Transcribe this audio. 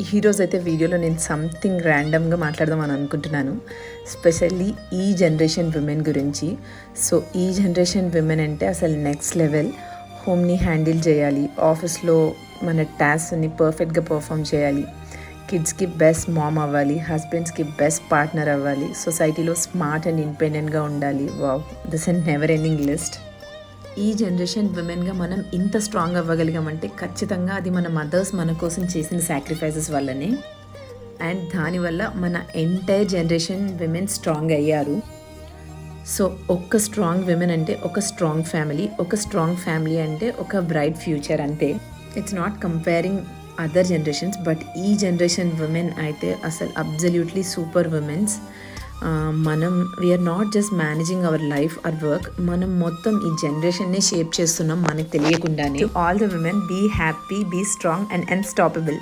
ఈరోజు అయితే వీడియోలో నేను సంథింగ్ ర్యాండమ్గా మాట్లాడదామని అనుకుంటున్నాను, స్పెషల్లీ ఈ జనరేషన్ విమెన్ గురించి. సో ఈ జనరేషన్ విమెన్ అంటే అసలు నెక్స్ట్ లెవెల్. హోమ్ని హ్యాండిల్ చేయాలి, ఆఫీస్లో మన టాస్క్ని పర్ఫెక్ట్గా పర్ఫామ్ చేయాలి, కిడ్స్కి బెస్ట్ మామ్ అవ్వాలి, హస్బెండ్స్కి బెస్ట్ పార్ట్నర్ అవ్వాలి, సొసైటీలో స్మార్ట్ అండ్ ఇండిపెండెంట్గా ఉండాలి. Wow, this a never ending list. ఈ జనరేషన్ విమెన్గా మనం ఇంత స్ట్రాంగ్ అవ్వగలిగామంటే ఖచ్చితంగా అది మన మదర్స్ మన కోసం చేసిన సాక్రిఫైసెస్ వల్లనే. అండ్ దానివల్ల మన ఎంటైర్ జనరేషన్ విమెన్ స్ట్రాంగ్ అయ్యారు. సో ఒక్క స్ట్రాంగ్ విమెన్ అంటే ఒక స్ట్రాంగ్ ఫ్యామిలీ, ఒక స్ట్రాంగ్ ఫ్యామిలీ అంటే ఒక బ్రైట్ ఫ్యూచర్ అంతే. It's not comparing other generations, but ఈ జనరేషన్ విమెన్ అయితే అసలు అబ్జల్యూట్లీ సూపర్ విమెన్స్. మనం we're not just managing our life or work, మనం మొత్తం ఈ జనరేషన్నే షేప్ చేస్తున్నాం మనకు తెలియకుండానే. All the women, be happy, be strong and unstoppable.